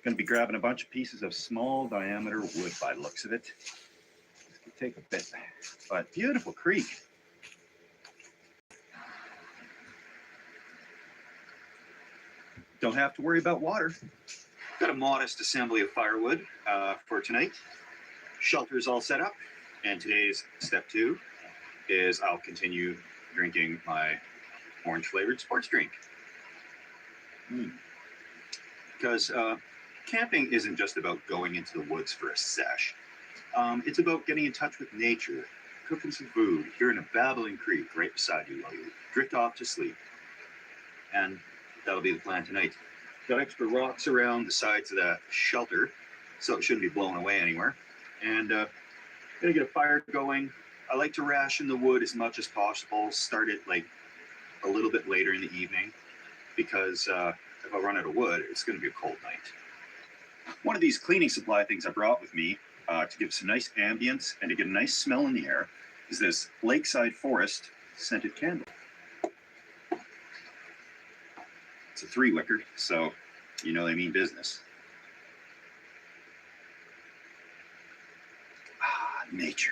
Going to be grabbing a bunch of pieces of small diameter wood by the looks of it. This could take a bit, but beautiful creek. Don't have to worry about water. Got a modest assembly of firewood for tonight. Shelter is all set up, and today's step 2 is I'll continue drinking my orange flavored sports drink. Because camping isn't just about going into the woods for a sesh. It's about getting in touch with nature, cooking some food, hearing a babbling creek right beside you while you drift off to sleep. And that'll be the plan tonight. Got extra rocks around the sides of that shelter, so it shouldn't be blown away anywhere. And gonna get a fire going. I like to ration the wood as much as possible, start it like a little bit later in the evening, because if I run out of wood, it's gonna be a cold night. One of these cleaning supply things I brought with me to give some nice ambience and to get a nice smell in the air is this Lakeside Forest scented candle. It's a 3-wicker, so you know they mean business. Nature.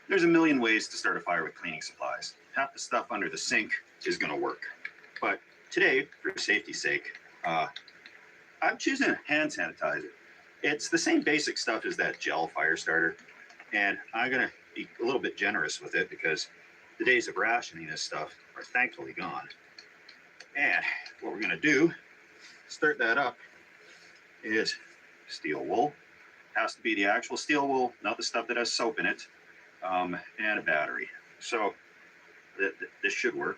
There's a million ways to start a fire with cleaning supplies. Half the stuff under the sink is going to work. But today, for safety's sake, I'm choosing hand sanitizer. It's the same basic stuff as that gel fire starter, and I'm going to be a little bit generous with it because the days of rationing this stuff are thankfully gone. And what we're going to do, start that up, is steel wool. Has to be the actual steel wool, not the stuff that has soap in it, and a battery. So this should work.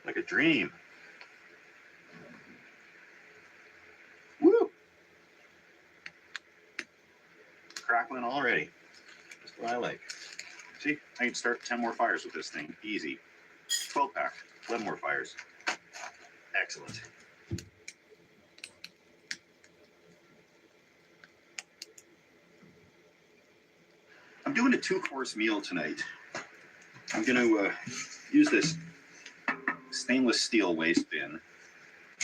Like a dream. Woo! Crackling already. Just what I like. See, I can start 10 more fires with this thing. Easy. 12-pack, 11 more fires. Excellent. I'm doing a 2-course meal tonight. I'm going to use this stainless steel waste bin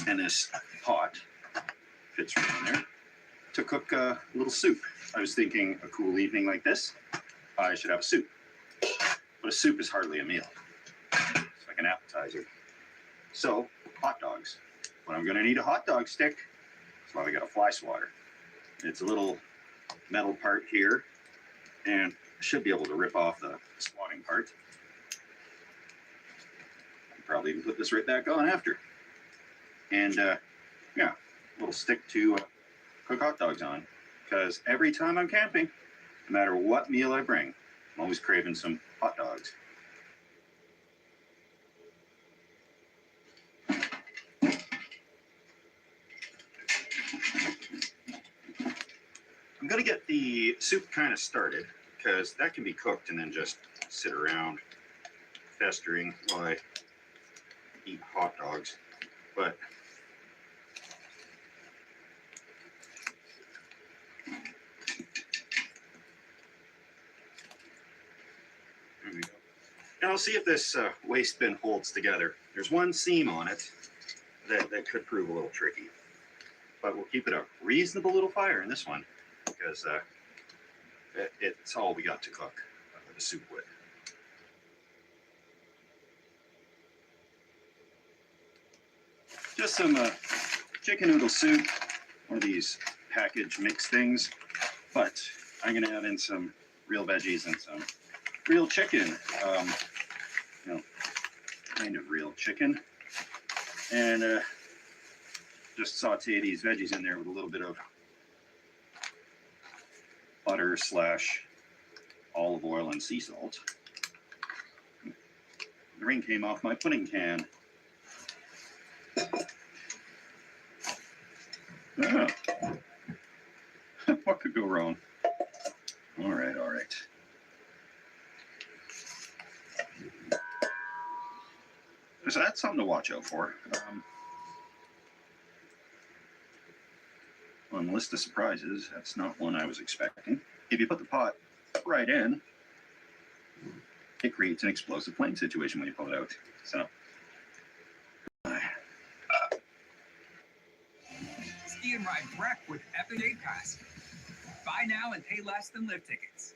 and this pot, fits right in there, to cook a little soup. I was thinking a cool evening like this, I should have a soup. But a soup is hardly a meal. It's like an appetizer. So, hot dogs. But I'm going to need a hot dog stick. That's why we got a fly swatter. It's a little metal part here, and I should be able to rip off the swatting part. Probably even put this right back on after. And yeah, a little stick to cook hot dogs on. Because every time I'm camping, no matter what meal I bring, I'm always craving some hot dogs. I'm going to get the soup kind of started, because that can be cooked and then just sit around festering while I eat hot dogs. But there we go. And I'll see if this waste bin holds together. There's one seam on it that could prove a little tricky. But we'll keep it a reasonable little fire in this one, because it's all we got to cook the soup with. Just some chicken noodle soup, one of these package mix things, but I'm going to add in some real veggies and some real chicken, kind of real chicken, and just saute these veggies in there with a little bit of butter / olive oil and sea salt. The ring came off my pudding can. Oh. What could go wrong? All right, all right. So that's something to watch out for. On the list of surprises, that's not one I was expecting. If you put the pot right in, it creates an explosive flame situation when you pull it out. So, ski and ride Breck with Epic Day Pass. Buy now and pay less than lift tickets.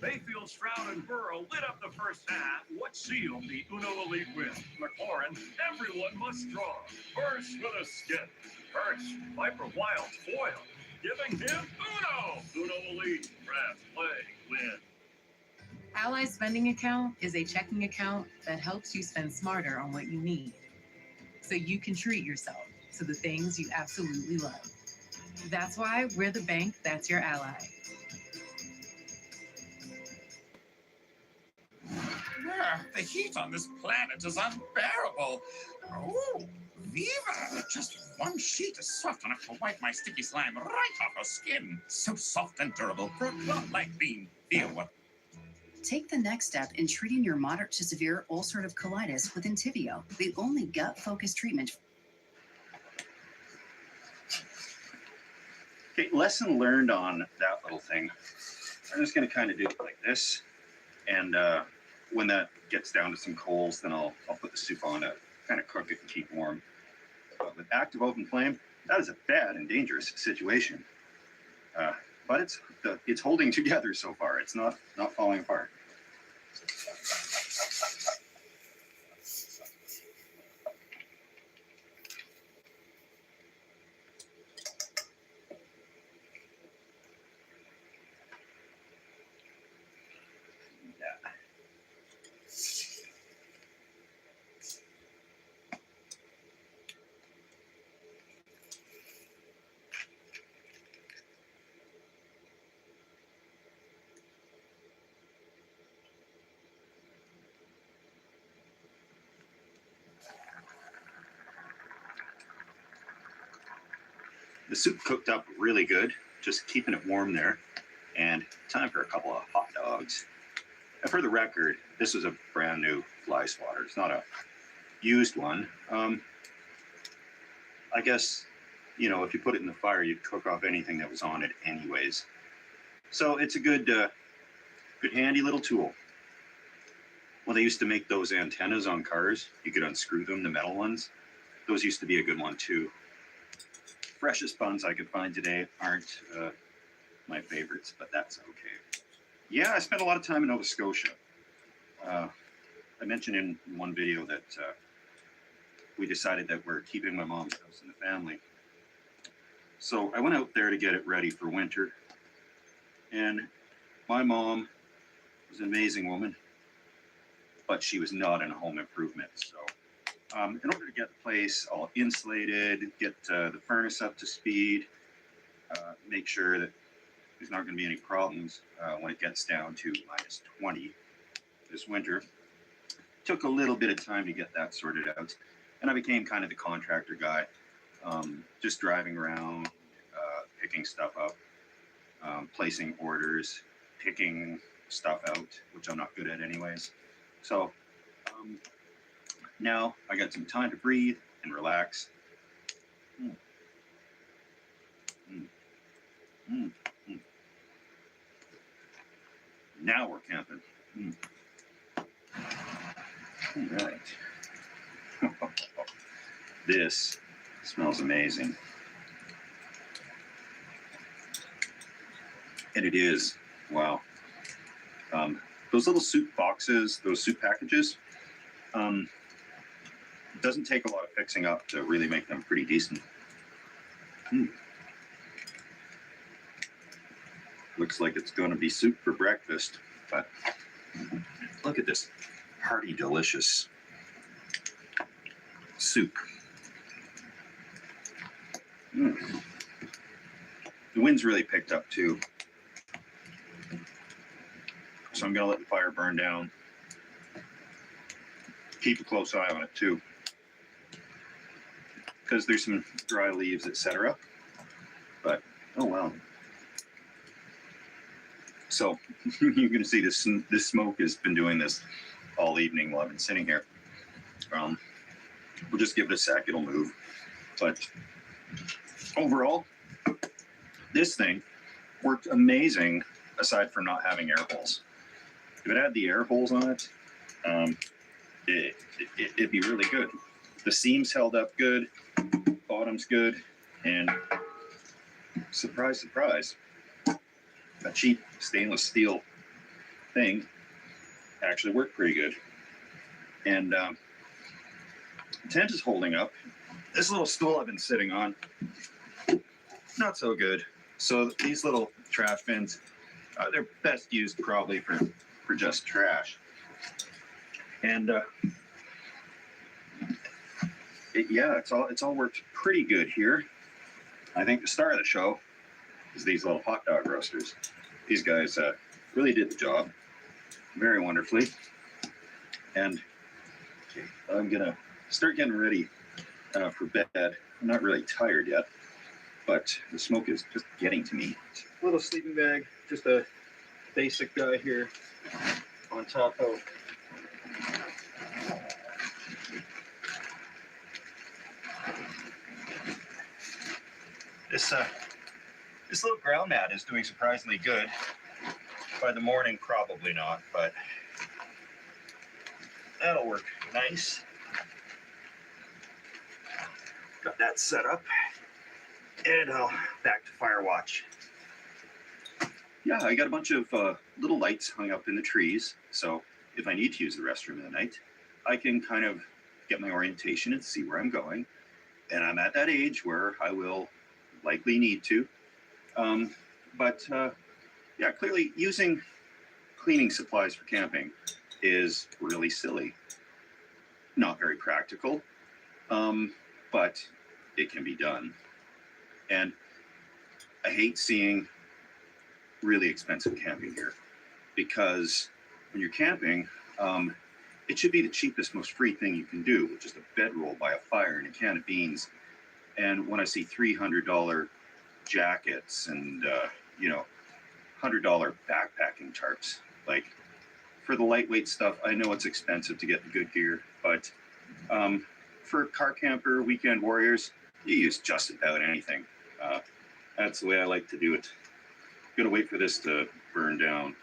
Mayfield, Stroud, and Burrow lit up the first half. What sealed the Uno Elite win? McLaurin, everyone must draw. First with a skip. Hurts, Viper Wild's foil. Giving him Uno. Uno Elite, grab, play, win. Ally's spending account is a checking account that helps you spend smarter on what you need, so you can treat yourself to the things you absolutely love. That's why we're the bank that's your ally. The heat on this planet is unbearable. Oh, Viva! Just one sheet is soft enough to wipe my sticky slime right off her skin. So soft and durable for a cloth like bean. Feel what? Take the next step in treating your moderate to severe ulcerative colitis with Entyvio, the only gut-focused treatment. okay, lesson learned on that little thing. I'm just going to kind of do it like this. And when that gets down to some coals, then I'll put the soup on to kind of cook it and keep warm. But with active open flame, that is a bad and dangerous situation. But it's holding together so far. It's not falling apart. The soup cooked up really good, just keeping it warm there. And time for a couple of hot dogs. And for the record, this was a brand new fly swatter. It's not a used one. I guess, you know, if you put it in the fire, you'd cook off anything that was on it anyways. So it's a good handy little tool. When they used to make those antennas on cars, you could unscrew them, the metal ones. Those used to be a good one too. Freshest buns I could find today aren't my favorites, but that's okay. Yeah, I spent a lot of time in Nova Scotia. I mentioned in one video that we decided that we're keeping my mom's house in the family. So I went out there to get it ready for winter. And my mom was an amazing woman, but she was not in a home improvement. So in order to get the place all insulated, get the furnace up to speed, make sure that there's not going to be any problems when it gets down to minus 20 this winter. Took a little bit of time to get that sorted out. And I became kind of the contractor guy, just driving around, picking stuff up, placing orders, picking stuff out, which I'm not good at anyways. So now I got some time to breathe and relax. Now we're camping. All right. This smells amazing. And it is. Wow. Those little soup boxes, those soup packages, it doesn't take a lot of fixing up to really make them pretty decent. Looks like it's going to be soup for breakfast, but look at this hearty, delicious soup. The wind's really picked up too. So I'm going to let the fire burn down. Keep a close eye on it too, because there's some dry leaves, etc. But oh well. So you're going to see this smoke has been doing this all evening while I've been sitting here. We'll just give it a sec, it'll move. But overall, this thing worked amazing aside from not having air holes. If it had the air holes on it, it'd be really good. The seams held up good, bottom's good, and surprise, surprise, a cheap stainless steel thing actually worked pretty good. And tent is holding up. This little stool I've been sitting on, not so good. So these little trash bins, they're best used probably for just trash. And it's all worked pretty good here. I think the star of the show is these little hot dog roasters. These guys really did the job very wonderfully. And okay, I'm gonna start getting ready for bed. I'm not really tired yet, but the smoke is just getting to me. Little sleeping bag, just a basic guy here on top of this little ground mat is doing surprisingly good. By the morning, probably not, but that'll work nice. Got that set up, and back to Firewatch. Yeah, I got a bunch of little lights hung up in the trees, so if I need to use the restroom in the night, I can kind of get my orientation and see where I'm going. And I'm at that age where I will likely need to. Yeah, clearly using cleaning supplies for camping is really silly. Not very practical, but it can be done. And I hate seeing really expensive camping gear because when you're camping, it should be the cheapest, most free thing you can do, which is a bedroll by a fire and a can of beans. And when I see $300 jackets and $100 backpacking tarps, like for the lightweight stuff, I know it's expensive to get the good gear, but for car camper, weekend warriors, you use just about anything. That's the way I like to do it. I'm gonna wait for this to burn down.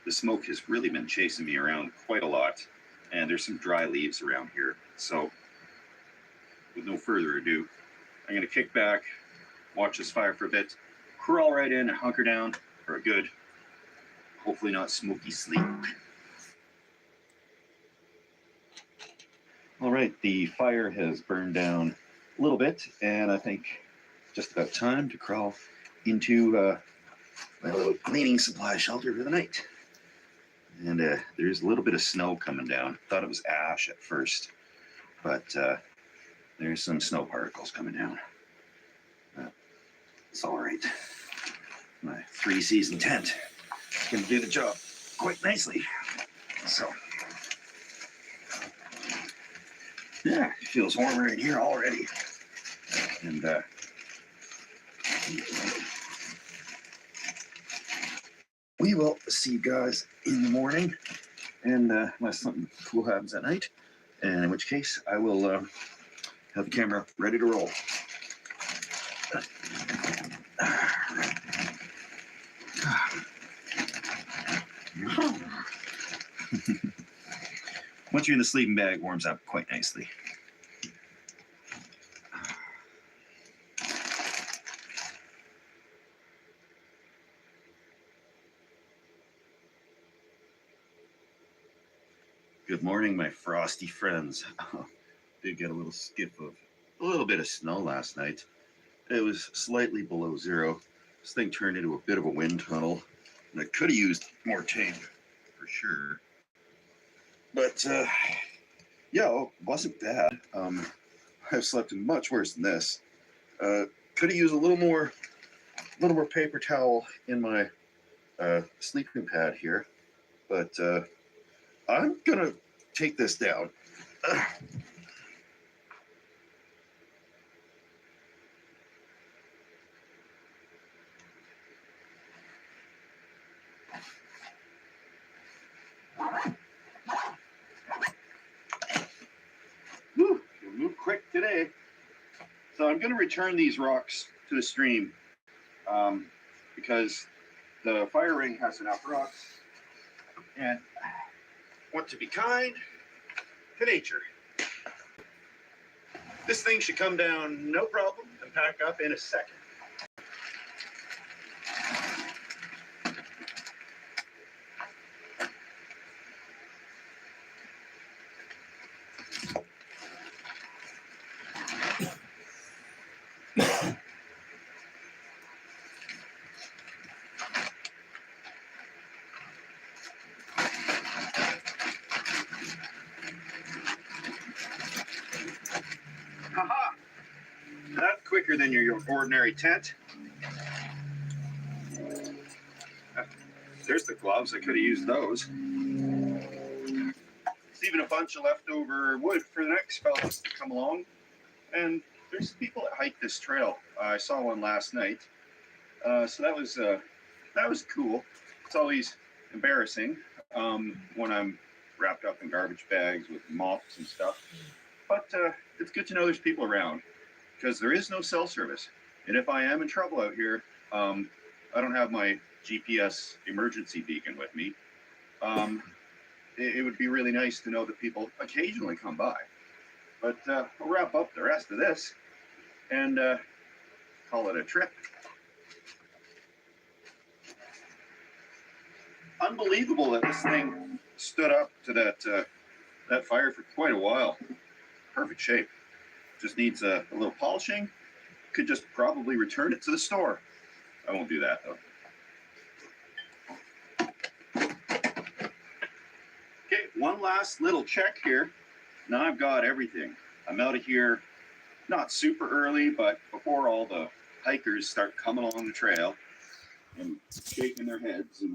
The smoke has really been chasing me around quite a lot, and there's some dry leaves around here. So with no further ado, I'm gonna kick back, watch this fire for a bit, crawl right in and hunker down for a good, hopefully not smoky sleep. All right, the fire has burned down a little bit, and I think just about time to crawl into my little cleaning supply shelter for the night. And there's a little bit of snow coming down. Thought it was ash at first, but there's some snow particles coming down. It's all right. My 3-season tent can do the job quite nicely. So, yeah, it feels warmer in here already. And we will see you guys in the morning, and unless something cool happens at night, and in which case I will have the camera ready to roll. Once you're in the sleeping bag, warms up quite nicely. Good morning, my frosty friends. Did get a little skip of a little bit of snow last night. It was slightly below zero. This thing turned into a bit of a wind tunnel, and I could have used more tape for sure. But yeah, it wasn't bad. I've slept in much worse than this. Could have used a little more paper towel in my sleeping pad here, but I'm gonna take this down. today. So I'm going to return these rocks to the stream because the fire ring has enough rocks, and I want to be kind to nature. This thing should come down no problem and pack up in a second. Haha! That's quicker than your ordinary tent. There's the gloves. I could have used those. There's even a bunch of leftover wood for the next fellas to come along. And there's people that hike this trail. I saw one last night. So that was cool. It's always embarrassing when I'm wrapped up in garbage bags with mops and stuff. But it's good to know there's people around because there is no cell service. And if I am in trouble out here, I don't have my GPS emergency beacon with me. It would be really nice to know that people occasionally come by. But we'll wrap up the rest of this and call it a trip. Unbelievable that this thing stood up to that fire for quite a while. Perfect shape. Just needs a little polishing. Could just probably return it to the store. I won't do that though. Okay, one last little check here. Now I've got everything. I'm out of here, not super early, but before all the hikers start coming along the trail and shaking their heads and